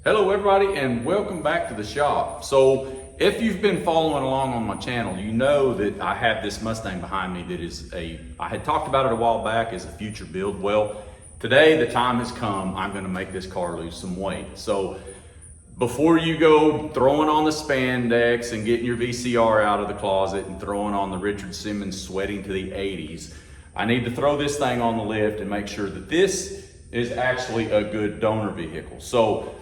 Hello everybody and welcome back to the shop. So if you've been following along on my channel, you know that I have this Mustang behind me that is I had talked about it a while back as a future build. Well, today the time has come. I'm gonna make this car lose some weight. So before you go throwing on the spandex and getting your VCR out of the closet and throwing on the Richard Simmons sweating to the 80s, I need to throw this thing on the lift and make sure that this is actually a good donor vehicle. So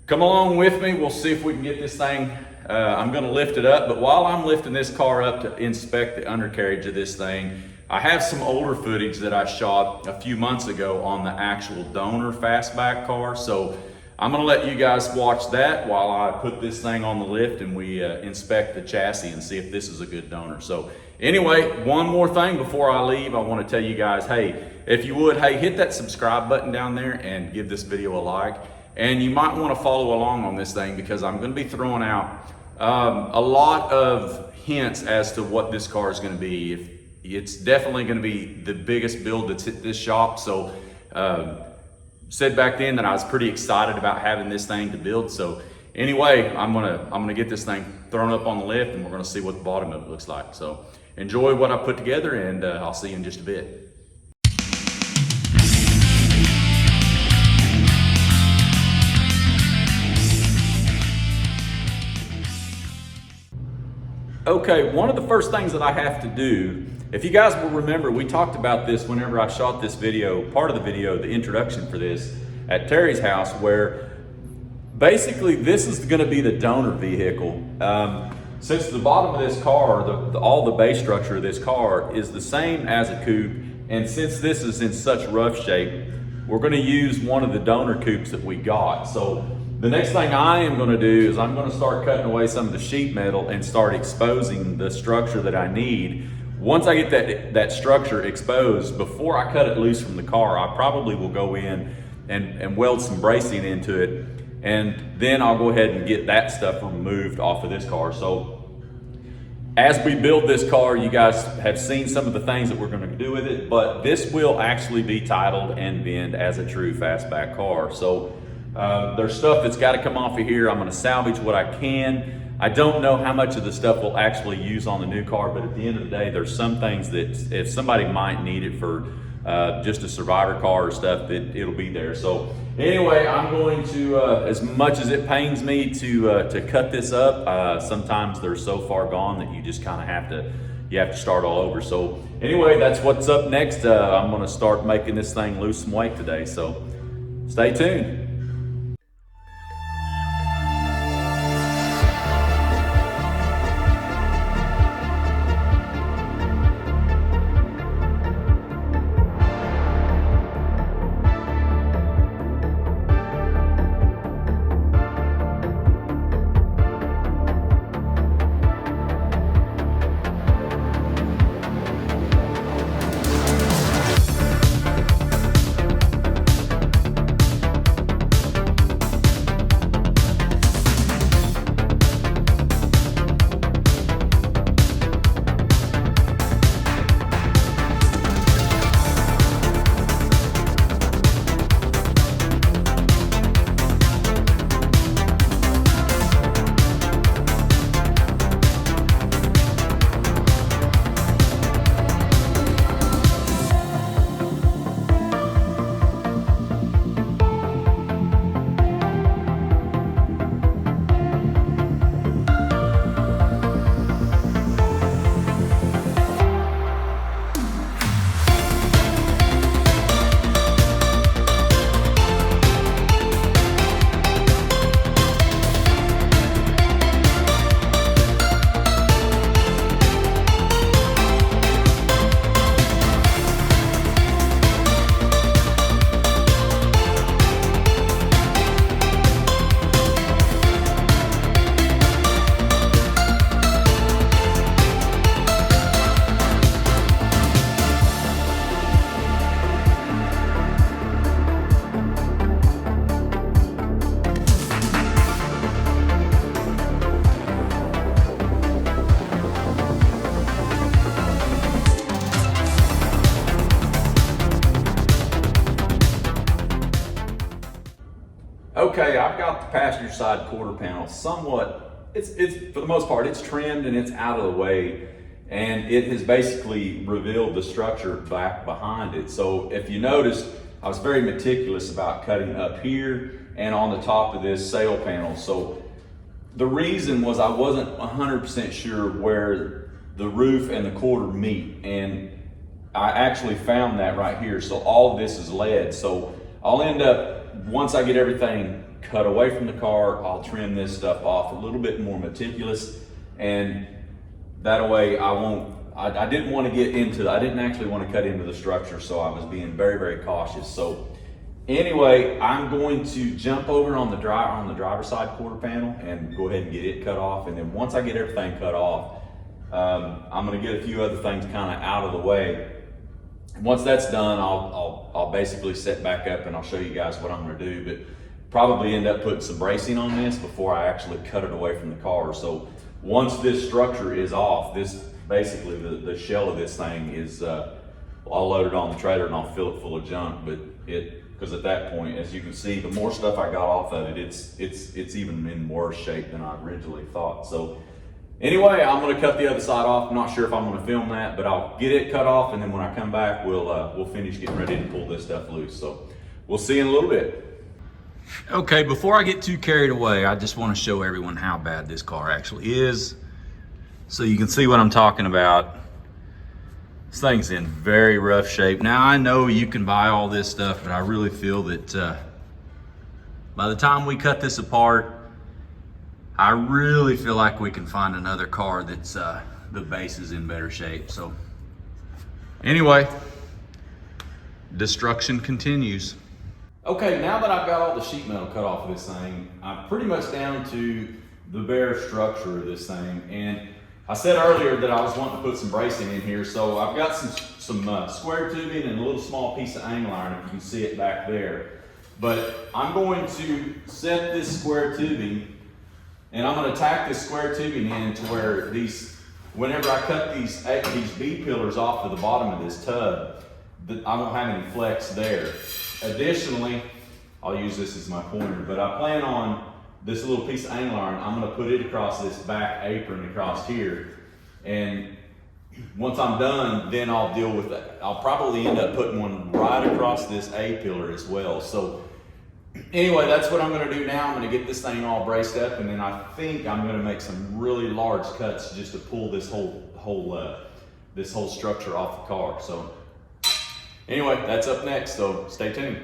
come along with me, we'll see if we can get this thing, I'm gonna lift it up, but while I'm lifting this car up to inspect the undercarriage of this thing, I have some older footage that I shot a few months ago on the actual donor Fastback car. So I'm gonna let you guys watch that while I put this thing on the lift and we inspect the chassis and see if this is a good donor. So anyway, one more thing before I leave, I wanna tell you guys, hey, if you would, hey, hit that subscribe button down there and give this video a like. And you might want to follow along on this thing because I'm going to be throwing out a lot of hints as to what this car is going to be. It's definitely going to be the biggest build that's hit this shop. So said back then that I was pretty excited about having this thing to build. So anyway, I'm gonna get this thing thrown up on the lift and we're going to see what the bottom of it looks like. So enjoy what I put together and I'll see you in just a bit. Okay, one of the first things that I have to do, if you guys will remember, we talked about this whenever I shot this video, part of the video, the introduction for this at Terry's house, where basically this is gonna be the donor vehicle. Since the bottom of this car, all the base structure of this car is the same as a coupe, and since this is in such rough shape, we're gonna use one of the donor coupes that we got. So the next thing I am going to do is I'm going to start cutting away some of the sheet metal and start exposing the structure that I need. Once I get that structure exposed, before I cut it loose from the car, I probably will go in and weld some bracing into it, and then I'll go ahead and get that stuff removed off of this car. So as we build this car, you guys have seen some of the things that we're going to do with it, but this will actually be titled and VINed as a true fastback car. So there's stuff that's got to come off of here. I'm going to salvage what I can. I don't know how much of the stuff we'll actually use on the new car, but at the end of the day, there's some things that if somebody might need it for just a survivor car or stuff, that it'll be there. So anyway, I'm going to, as much as it pains me to cut this up, sometimes they're so far gone that you just kind of have to start all over. So anyway, that's what's up next. I'm going to start making this thing lose some weight today. So stay tuned. Okay, I've got the passenger side quarter panel somewhat, it's for the most part, it's trimmed and it's out of the way, and it has basically revealed the structure back behind it. So if you noticed, I was very meticulous about cutting up here and on the top of this sail panel. So the reason was I wasn't 100% sure where the roof and the quarter meet, and I actually found that right here. So all of this is lead. So I'll end up, once I get everything cut away from the car, I'll trim this stuff off a little bit more meticulous, and that way I didn't want to get into, I didn't actually want to cut into the structure, so I was being very, very cautious. So anyway, I'm going to jump over on the driver's side quarter panel and go ahead and get it cut off. And then once I get everything cut off, I'm going to get a few other things kind of out of the way. And once that's done, I'll basically set back up and I'll show you guys what I'm going to do. But probably end up putting some bracing on this before I actually cut it away from the car. So once this structure is off, this basically the shell of this thing is, I'll load it on the trailer and I'll fill it full of junk. But because at that point, as you can see, the more stuff I got off of it, it's even in worse shape than I originally thought. So anyway, I'm going to cut the other side off. I'm not sure if I'm going to film that, but I'll get it cut off, and then when I come back, we'll finish getting ready to pull this stuff loose. So we'll see you in a little bit. Okay, before I get too carried away, I just want to show everyone how bad this car actually is, so you can see what I'm talking about. This thing's in very rough shape. Now, I know you can buy all this stuff, but I really feel that by the time we cut this apart, I really feel like we can find another car that's the base is in better shape. So anyway, destruction continues. Okay, now that I've got all the sheet metal cut off of this thing, I'm pretty much down to the bare structure of this thing. And I said earlier that I was wanting to put some bracing in here, so I've got some square tubing and a little small piece of angle iron, if you can see it back there. But I'm going to set this square tubing, and I'm going to tack this square tubing in to where whenever I cut these B pillars off of the bottom of this tub, I won't have any flex there. Additionally, I'll use this as my pointer, but I plan on this little piece of angle iron, I'm going to put it across this back apron across here. And once I'm done, then I'll deal with that. I'll probably end up putting one right across this A pillar as well. So anyway, that's what I'm going to do now. I'm going to get this thing all braced up, and then I think I'm going to make some really large cuts just to pull this whole structure off the car. So anyway, that's up next, so stay tuned.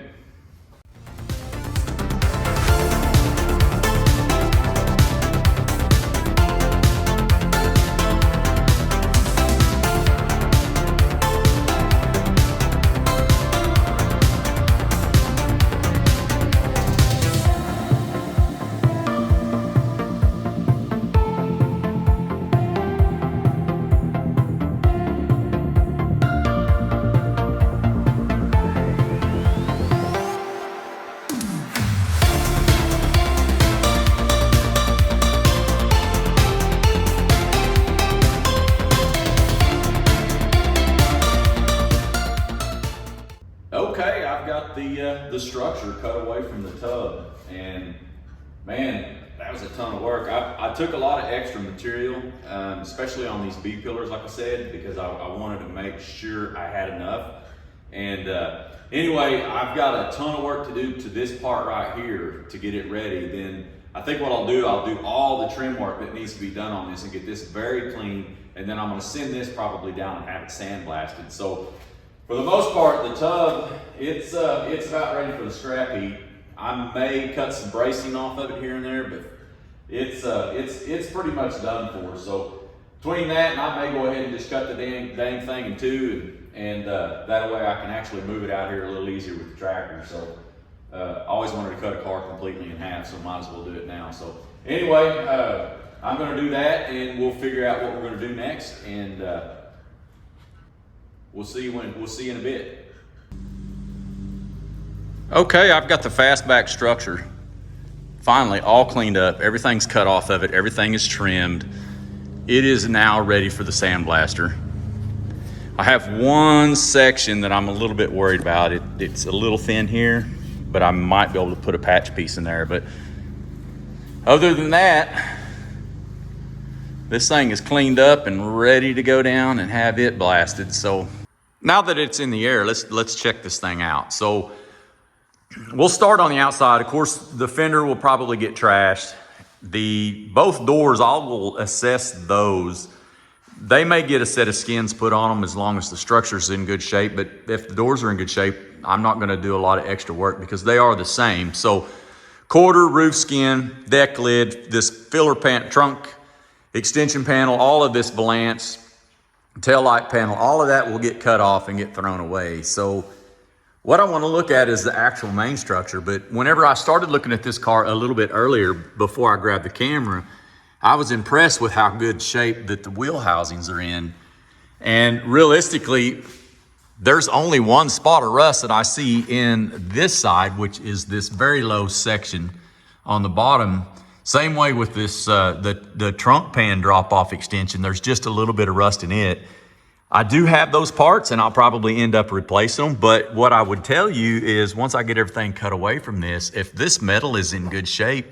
Okay, I've got the structure cut away from the tub, and man, that was a ton of work. I took a lot of extra material, especially on these B pillars, like I said, because I wanted to make sure I had enough. And anyway, I've got a ton of work to do to this part right here to get it ready. Then I think what I'll do all the trim work that needs to be done on this and get this very clean, and then I'm going to send this probably down and have it sandblasted. So for the most part, the tub, it's about ready for the scrap heap. I may cut some bracing off of it here and there, but it's pretty much done for. So between that, and I may go ahead and just cut the dang thing in two, and that way I can actually move it out here a little easier with the tractor. So I always wanted to cut a car completely in half, so might as well do it now. So anyway, I'm going to do that, and we'll figure out what we're going to do next, and we'll see you in a bit. Okay, I've got the Fastback structure finally all cleaned up. Everything's cut off of it. Everything is trimmed. It is now ready for the sandblaster. I have one section that I'm a little bit worried about. It's a little thin here. but I might be able to put a patch piece in there. But other than that, this thing is cleaned up and ready to go down and have it blasted. So now that it's in the air, let's check this thing out. So we'll start on the outside. Of course, the fender will probably get trashed. Both doors, I will assess those. They may get a set of skins put on them as long as the structure's in good shape, but if the doors are in good shape, I'm not gonna do a lot of extra work because they are the same. So quarter, roof skin, deck lid, this filler pan, trunk extension panel, all of this valance, tail light panel, all of that will get cut off and get thrown away. So what I want to look at is the actual main structure. But whenever I started looking at this car a little bit earlier, before I grabbed the camera, I was impressed with how good shape that the wheel housings are in. And realistically, there's only one spot of rust that I see in this side, which is this very low section on the bottom. Same way with this, the trunk pan drop-off extension. There's just a little bit of rust in it. I do have those parts and I'll probably end up replacing them. But what I would tell you is once I get everything cut away from this, if this metal is in good shape,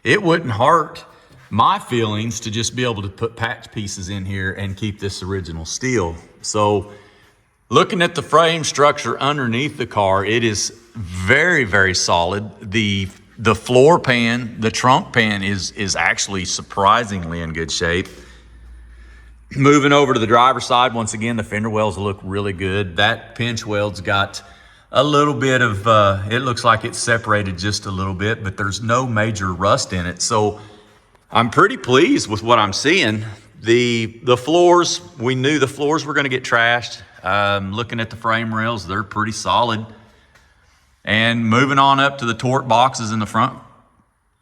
it wouldn't hurt my feelings to just be able to put patch pieces in here and keep this original steel. So looking at the frame structure underneath the car, it is very, very solid. The floor pan, the trunk pan is actually surprisingly in good shape. Moving over to the driver's side, once again, the fender wells look really good. That pinch weld's got a little bit of, it looks like it's separated just a little bit, but there's no major rust in it. So I'm pretty pleased with what I'm seeing. The floors, we knew the floors were gonna get trashed. Looking at the frame rails, they're pretty solid. And moving on up to the torque boxes in the front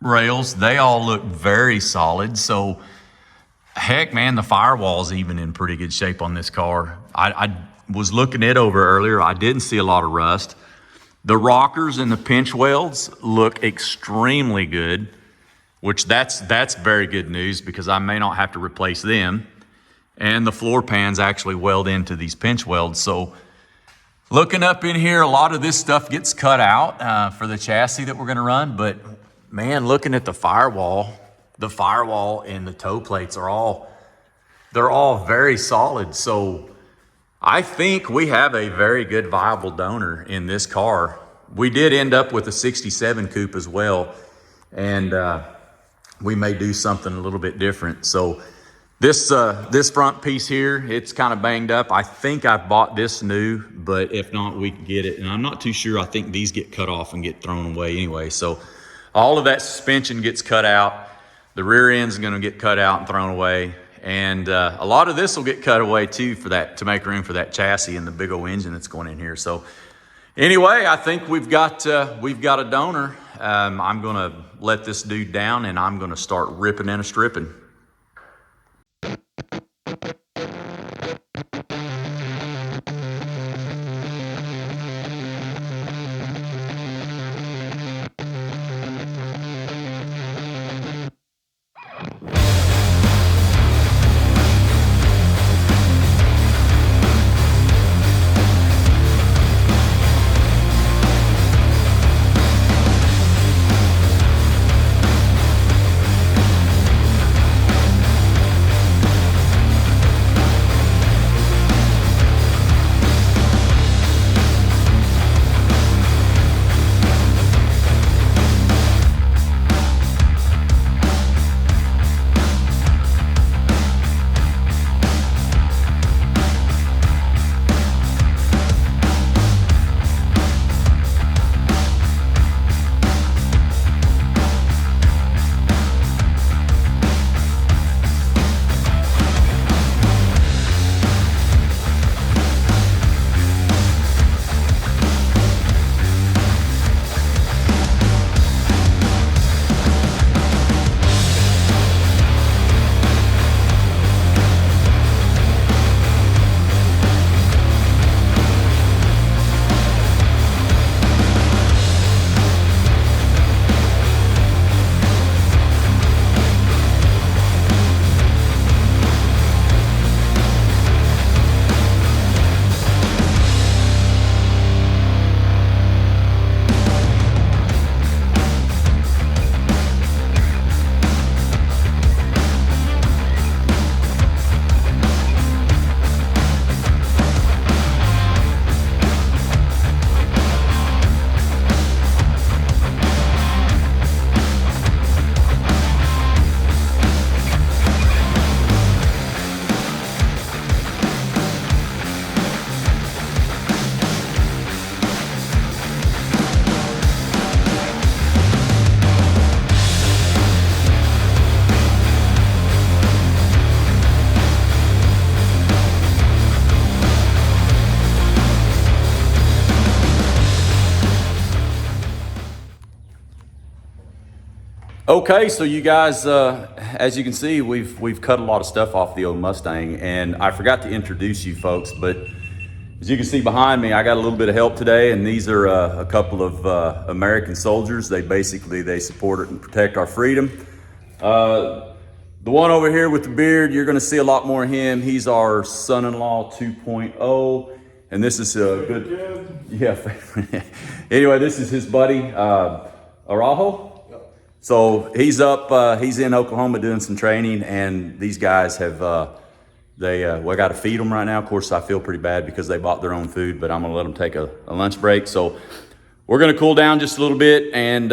rails, they all look very solid. So heck, man, the firewall's even in pretty good shape on this car. I was looking it over earlier. I didn't see a lot of rust. The rockers and the pinch welds look extremely good, which that's very good news because I may not have to replace them. And the floor pans actually weld into these pinch welds. So looking up in here, a lot of this stuff gets cut out for the chassis that we're gonna run. But man, looking at the firewall and the toe plates they're all very solid. So I think we have a very good viable donor in this car. We did end up with a 67 coupe as well. And we may do something a little bit different. So this front piece here, it's kind of banged up. I think I bought this new, but if not, we can get it. And I'm not too sure. I think these get cut off and get thrown away anyway. So all of that suspension gets cut out. The rear end's gonna get cut out and thrown away. And a lot of this will get cut away too to make room for that chassis and the big old engine that's going in here. So anyway, I think we've got a donor. I'm gonna let this dude down and I'm gonna start ripping and stripping. Okay, so you guys, as you can see, we've cut a lot of stuff off the old Mustang, and I forgot to introduce you folks, but as you can see behind me, I got a little bit of help today, and these are a couple of American soldiers. They support and protect our freedom. The one over here with the beard, you're gonna see a lot more of him. He's our son-in-law 2.0, and this is a good, yeah. Anyway, this is his buddy, Araujo. So he's in Oklahoma doing some training, and these guys have, well, I got to feed them right now. Of course, I feel pretty bad because they bought their own food, but I'm going to let them take a lunch break. So we're going to cool down just a little bit. And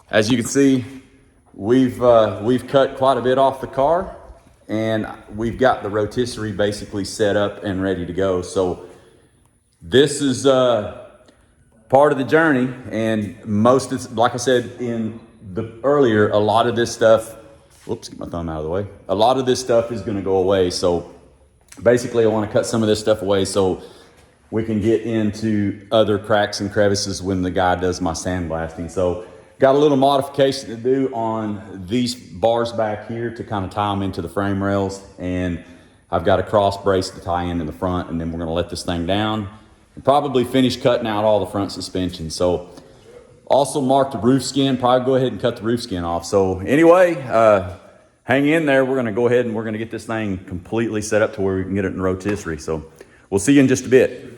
as you can see, we've cut quite a bit off the car, and we've got the rotisserie basically set up and ready to go. So this is part of the journey, and like I said earlier, a lot of this stuff, whoops, get my thumb out of the way. A lot of this stuff is gonna go away. So basically I wanna cut some of this stuff away so we can get into other cracks and crevices when the guy does my sandblasting. So got a little modification to do on these bars back here to kind of tie them into the frame rails. And I've got a cross brace to tie in the front, and then we're gonna let this thing down and probably finish cutting out all the front suspension. So also mark the roof skin, probably go ahead and cut the roof skin off. So anyway, hang in there. We're gonna go ahead and we're gonna get this thing completely set up to where we can get it in rotisserie. So we'll see you in just a bit.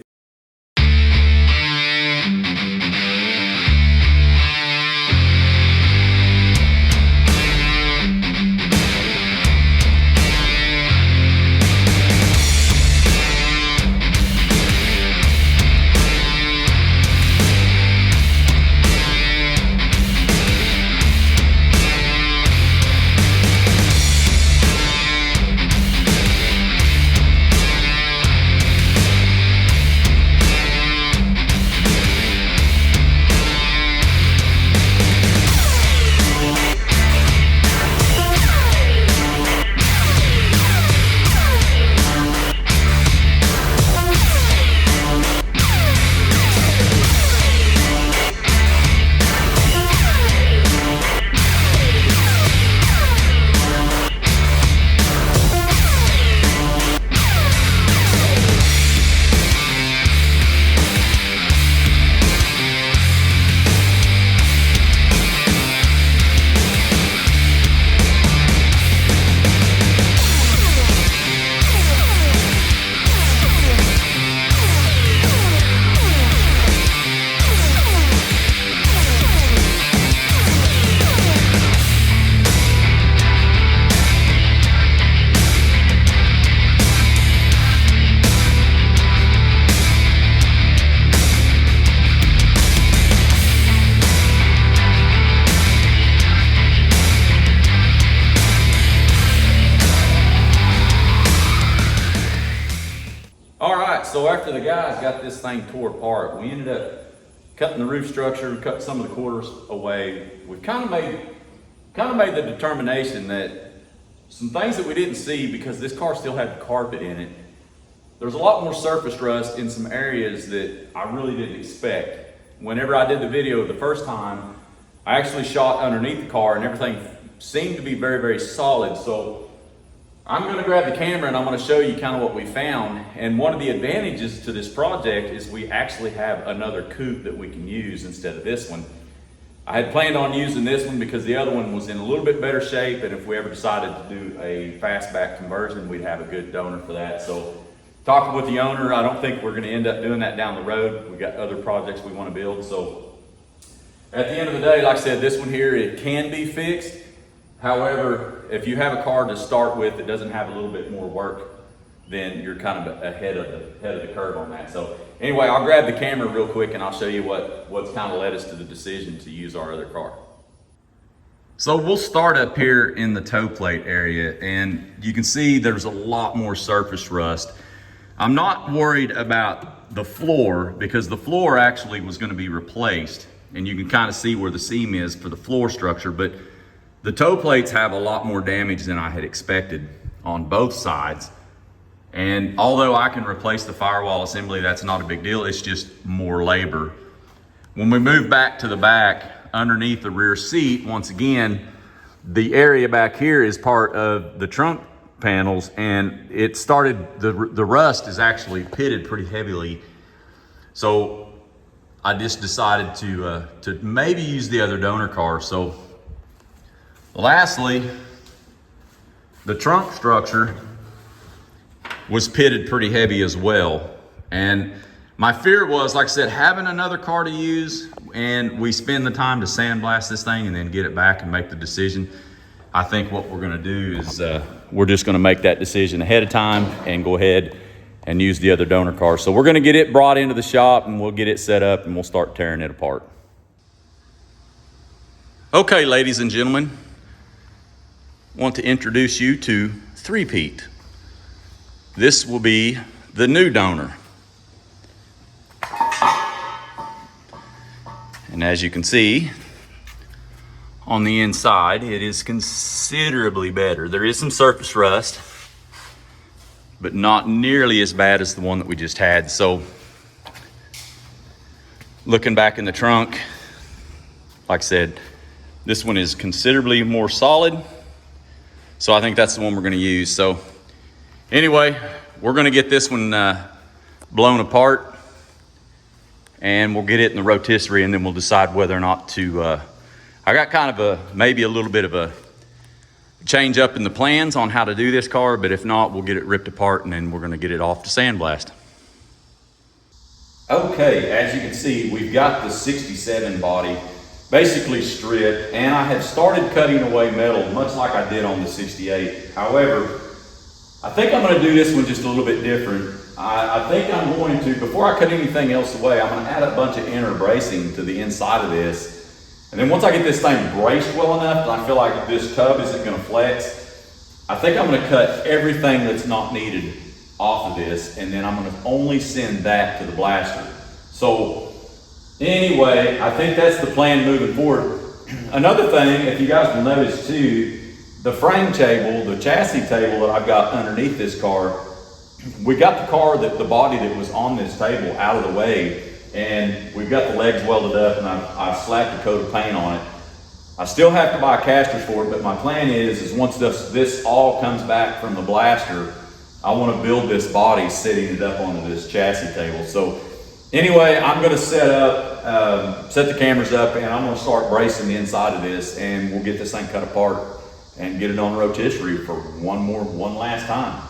So after the guys got this thing tore apart, we ended up cutting the roof structure, cut some of the quarters away. We've kind of made the determination that some things that we didn't see, because this car still had carpet in it, there's a lot more surface rust in some areas that I really didn't expect. Whenever I did the video the first time, I actually shot underneath the car and everything seemed to be very, very solid. So I'm gonna grab the camera and I'm gonna show you kind of what we found. And one of the advantages to this project is we actually have another coupe that we can use instead of this one. I had planned on using this one because the other one was in a little bit better shape, and if we ever decided to do a fastback conversion, we'd have a good donor for that. So talking with the owner, I don't think we're gonna end up doing that down the road. We've got other projects we wanna build. So at the end of the day, like I said, this one here, it can be fixed. However, if you have a car to start with that doesn't have a little bit more work, then you're kind of ahead of the curve on that. So anyway, I'll grab the camera real quick and I'll show you what's kind of led us to the decision to use our other car. So we'll start up here in the toe plate area, and you can see there's a lot more surface rust. I'm not worried about the floor because the floor actually was going to be replaced, and you can kind of see where the seam is for the floor structure, but the toe plates have a lot more damage than I had expected on both sides. And although I can replace the firewall assembly, that's not a big deal. It's just more labor. When we move back to the back, underneath the rear seat, once again, the area back here is part of the trunk panels, and it started, the rust is actually pitted pretty heavily. So I just decided to maybe use the other donor car. So lastly, the trunk structure was pitted pretty heavy as well. And my fear was, like I said, having another car to use and we spend the time to sandblast this thing and then get it back and make the decision. I think what we're gonna do is we're just gonna make that decision ahead of time and go ahead and use the other donor car. So we're gonna get it brought into the shop and we'll get it set up and we'll start tearing it apart. Okay, ladies and gentlemen, I want to introduce you to three-peat. This will be the new donor. And as you can see, on the inside, it is considerably better. There is some surface rust, but not nearly as bad as the one that we just had. So, looking back in the trunk, like I said, this one is considerably more solid. So I think that's the one we're gonna use. So anyway, we're gonna get this one blown apart, and we'll get it in the rotisserie, and then we'll decide whether or not to, I got kind of maybe a little bit of a change up in the plans on how to do this car, but if not, we'll get it ripped apart and then we're gonna get it off to sandblast. Okay, as you can see, we've got the 67 body basically stripped, and I have started cutting away metal much like I did on the 68. However, I think I'm gonna do this one just a little bit different. I think I'm going to, before I cut anything else away, I'm gonna add a bunch of inner bracing to the inside of this. And then once I get this thing braced well enough and I feel like this tub isn't gonna flex, I think I'm gonna cut everything that's not needed off of this, and then I'm gonna only send that to the blaster. So anyway, I think that's the plan moving forward. Another thing, if you guys will notice too, the frame table, the chassis table that I've got underneath this car, we got the car, the body that was on this table out of the way, and we've got the legs welded up, and I've slapped a coat of paint on it. I still have to buy casters for it, but my plan is once this all comes back from the blaster, I want to build this body setting it up onto this chassis table. So anyway, I'm going to set the cameras up, and I'm going to start bracing the inside of this, and we'll get this thing cut apart and get it on rotisserie for one last time.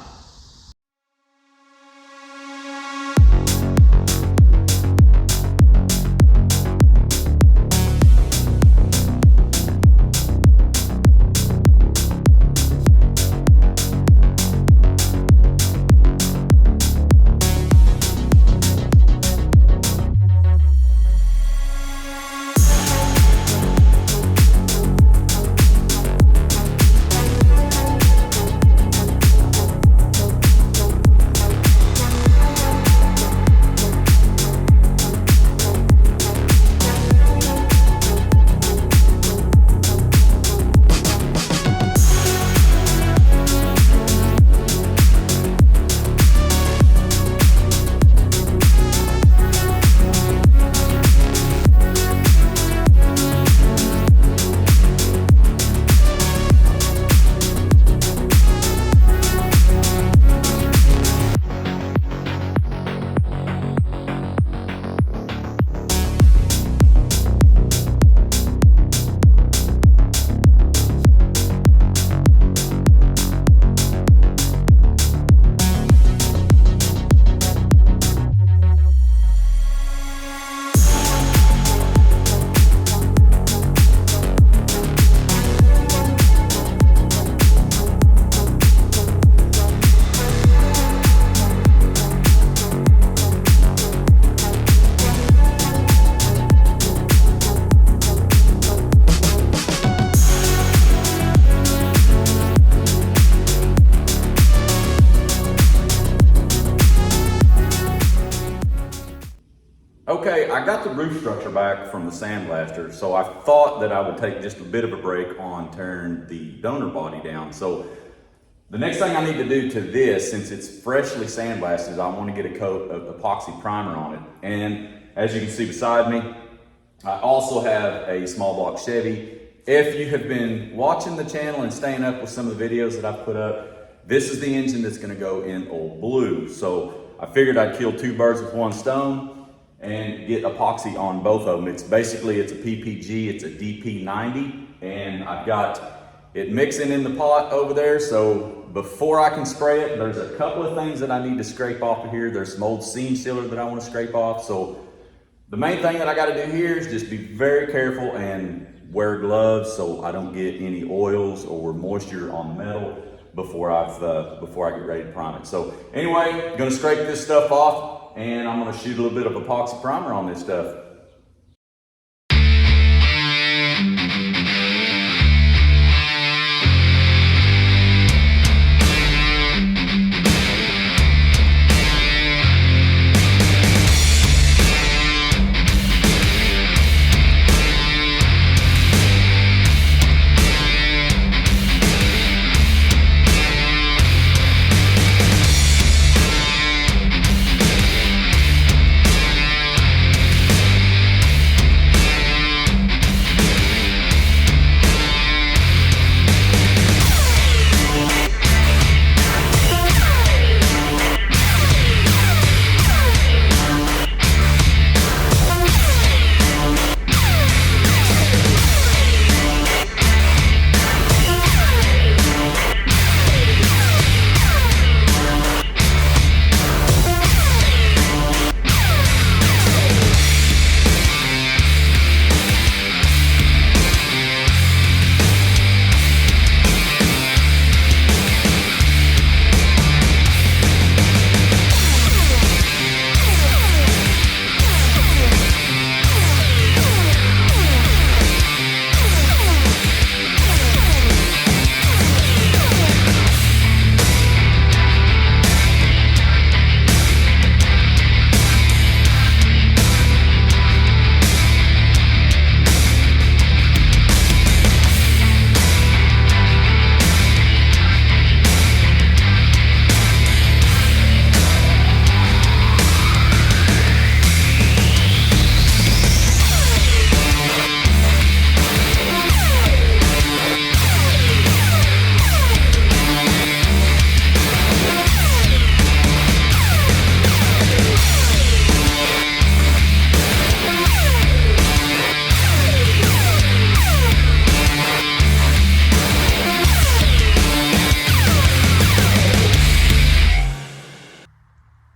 Okay, I got the roof structure back from the sandblaster, so I thought that I would take just a bit of a break on tearing the donor body down. So the next thing I need to do to this, since it's freshly sandblasted, I want to get a coat of epoxy primer on it. And as you can see beside me, I also have a small block Chevy. If you have been watching the channel and staying up with some of the videos that I've put up, this is the engine that's gonna go in Old Blue. So I figured I'd kill two birds with one stone and get epoxy on both of them. It's a PPG, it's a DP90, and I've got it mixing in the pot over there. So before I can spray it, there's a couple of things that I need to scrape off of here. There's some old seam sealer that I want to scrape off. So the main thing that I got to do here is just be very careful and wear gloves so I don't get any oils or moisture on the metal before I get ready to prime it. So anyway, I'm gonna scrape this stuff off and I'm gonna shoot a little bit of epoxy primer on this stuff.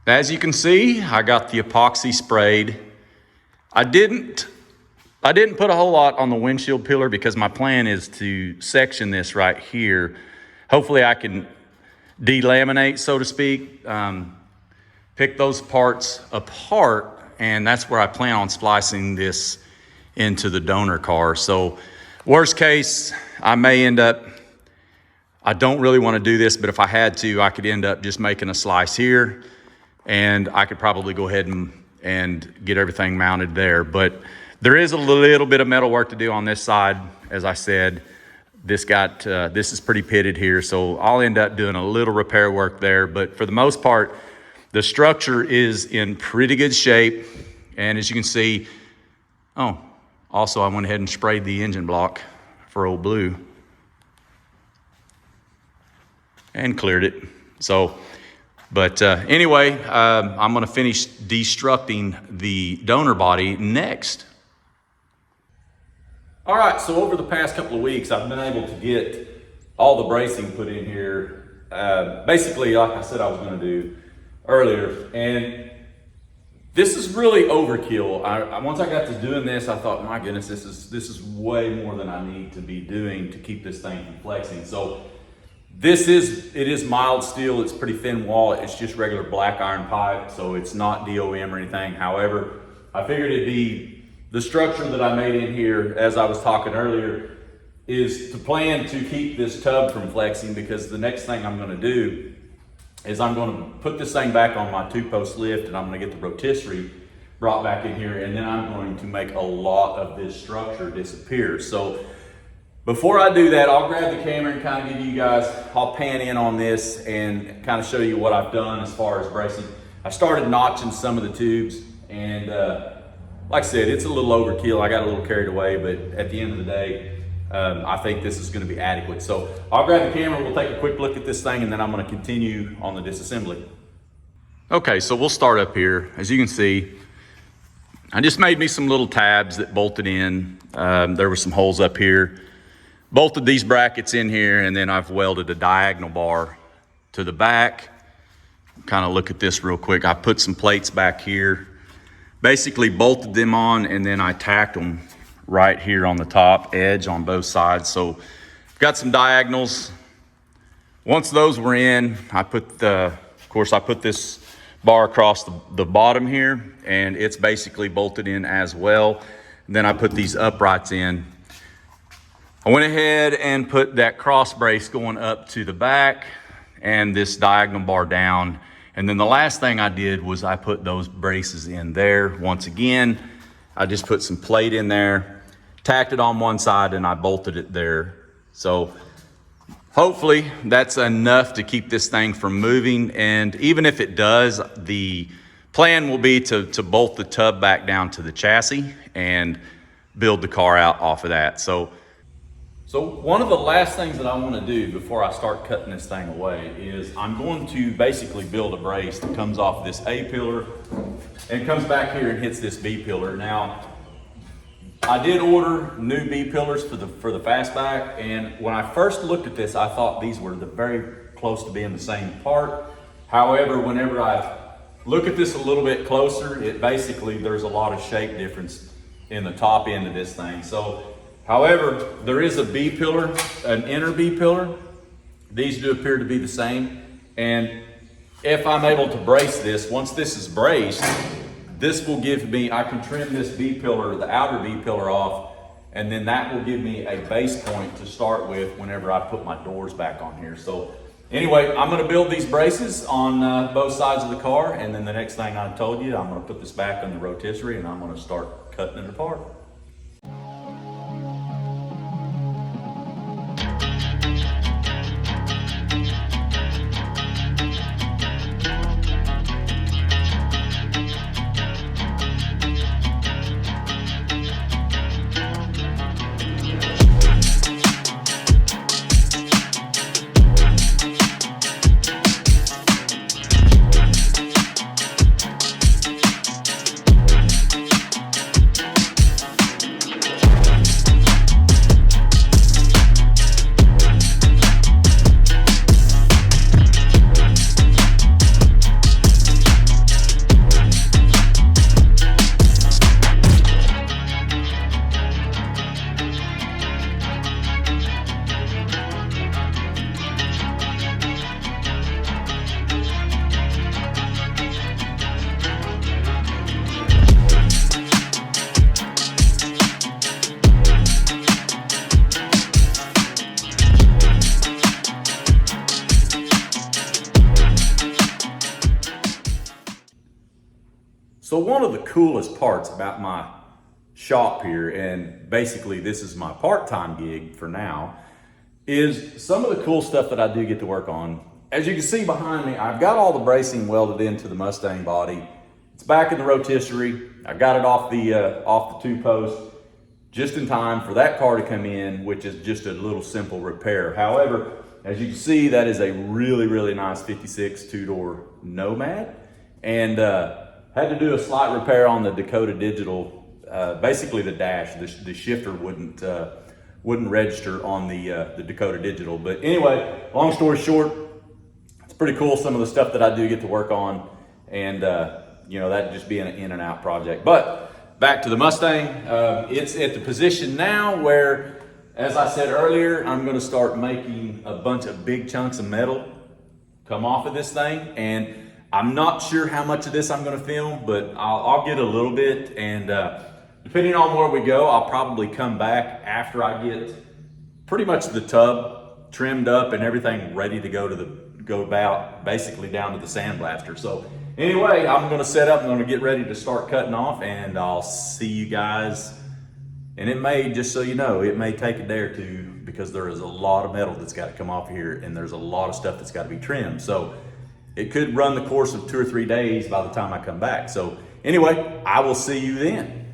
As you can see, I got the epoxy sprayed. I didn't put a whole lot on the windshield pillar because my plan is to section this right here. Hopefully I can delaminate, so to speak, pick those parts apart, and that's where I plan on splicing this into the donor car. So worst case, I may end up, I don't really want to do this, but if I had to, I could end up just making a slice here, and I could probably go ahead and get everything mounted there. But there is a little bit of metal work to do on this side. As I said, this is pretty pitted here, so I'll end up doing a little repair work there. But for the most part, the structure is in pretty good shape. And as you can see, also I went ahead and sprayed the engine block for Old Blue and cleared it. So, but anyway, I'm gonna finish destructing the donor body next. All right, so over the past couple of weeks, I've been able to get all the bracing put in here, basically like I said I was gonna do earlier. And this is really overkill. Once I got to doing this, I thought, my goodness, this is way more than I need to be doing to keep this thing from flexing. So it is mild steel. It's pretty thin wall. It's just regular black iron pipe, so it's not DOM or anything. However, I figured it'd be the structure that I made in here, as I was talking earlier, is to plan to keep this tub from flexing, because the next thing I'm gonna do is I'm gonna put this thing back on my 2-post lift, and I'm gonna get the rotisserie brought back in here, and then I'm going to make a lot of this structure disappear. So before I do that, I'll grab the camera and kind of give you guys, I'll pan in on this and kind of show you what I've done as far as bracing. I started notching some of the tubes, and like I said, it's a little overkill. I got a little carried away, but at the end of the day, I think this is going to be adequate. So I'll grab the camera, we'll take a quick look at this thing, and then I'm going to continue on the disassembly. Okay, so we'll start up here. As you can see, I just made me some little tabs that bolted in. There were some holes up here. Bolted these brackets in here, and then I've welded a diagonal bar to the back. Kind of look at this real quick. I put some plates back here. Basically bolted them on, and then I tacked them right here on the top edge on both sides. So I've got some diagonals. Once those were in, I put of course I put this bar across the bottom here, and it's basically bolted in as well. And then I put these uprights in. I went ahead and put that cross brace going up to the back and this diagonal bar down. And then the last thing I did was I put those braces in there. Once again, I just put some plate in there, tacked it on one side, and I bolted it there. So hopefully that's enough to keep this thing from moving. And even if it does, the plan will be to bolt the tub back down to the chassis and build the car out off of that. So one of the last things that I want to do before I start cutting this thing away is I'm going to basically build a brace that comes off this A pillar and comes back here and hits this B pillar. Now, I did order new B pillars for the Fastback, and when I first looked at this, I thought these were very close to being the same part. However, whenever I look at this a little bit closer, there's a lot of shape difference in the top end of this thing. So, however, there is a B pillar, an inner B pillar. These do appear to be the same. And if I'm able to brace this, once this is braced, this will give me, I can trim this B pillar, the outer B pillar off, and then that will give me a base point to start with whenever I put my doors back on here. So anyway, I'm gonna build these braces on both sides of the car, and then the next thing I told you, I'm gonna put this back on the rotisserie and I'm gonna start cutting it apart. So one of the coolest parts about my shop here, and basically this is my part-time gig for now, is some of the cool stuff that I do get to work on. As you can see behind me, I've got all the bracing welded into the Mustang body. It's back in the rotisserie. I got it off the two posts just in time for that car to come in, which is just a little simple repair. However, as you can see, that is a really, really nice 56 two-door Nomad, and had to do a slight repair on the Dakota Digital. Basically the dash, the shifter wouldn't register on the Dakota Digital. But anyway, long story short, it's pretty cool some of the stuff that I do get to work on, and you know, that just being an in and out project. But back to the Mustang, it's at the position now where, as I said earlier, I'm going to start making a bunch of big chunks of metal come off of this thing, and I'm not sure how much of this I'm going to film, but I'll get a little bit, and depending on where we go, I'll probably come back after I get pretty much the tub trimmed up and everything ready to go about basically down to the sandblaster. So anyway, I'm going to set up, I'm going to get ready to start cutting off, and I'll see you guys. And it may, just so you know, it may take a day or two because there is a lot of metal that's got to come off here, and there's a lot of stuff that's got to be trimmed. So it could run the course of 2 or 3 days by the time I come back. So anyway, I will see you then.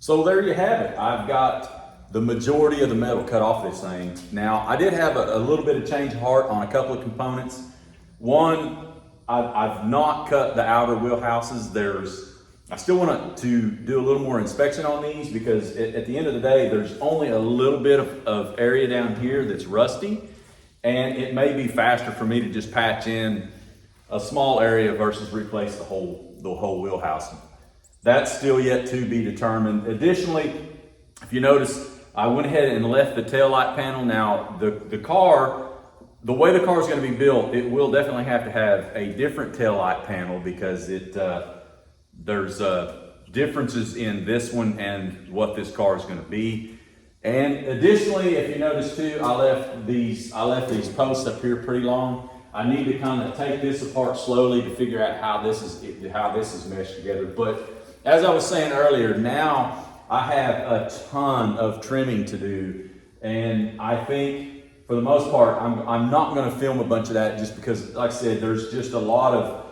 So there you have it. I've got the majority of the metal cut off this thing. Now, I did have a little bit of change of heart on a couple of components. One, I've not cut the outer wheel houses. I still want to do a little more inspection on these because at the end of the day, there's only a little bit of area down here that's rusty, and it may be faster for me to just patch in a small area versus replace the whole wheelhouse. That's still yet to be determined. Additionally, if you notice, I went ahead and left the taillight panel. Now, the way the car is going to be built, it will definitely have to have a different taillight panel because there's differences in this one and what this car is going to be. And additionally, if you notice too, I left these posts up here pretty long. I need to kind of take this apart slowly to figure out how this is meshed together. But as I was saying earlier, now I have a ton of trimming to do, and I think for the most part, I'm not going to film a bunch of that just because, like I said, there's just a lot of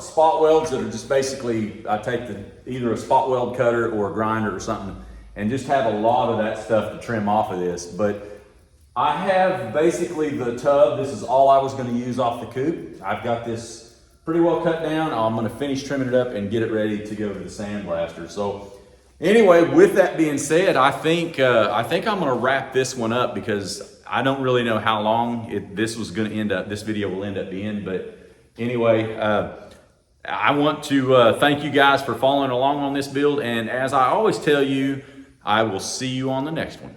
spot welds that are just basically, I take either a spot weld cutter or a grinder or something and just have a lot of that stuff to trim off of this. But I have basically the tub. This is all I was going to use off the Coupe. I've got this pretty well cut down. I'm going to finish trimming it up and get it ready to go to the sandblaster. So anyway, with that being said, I think I'm going to wrap this one up because I don't really know how long this video will end up being. But anyway, I want to thank you guys for following along on this build. And as I always tell you, I will see you on the next one.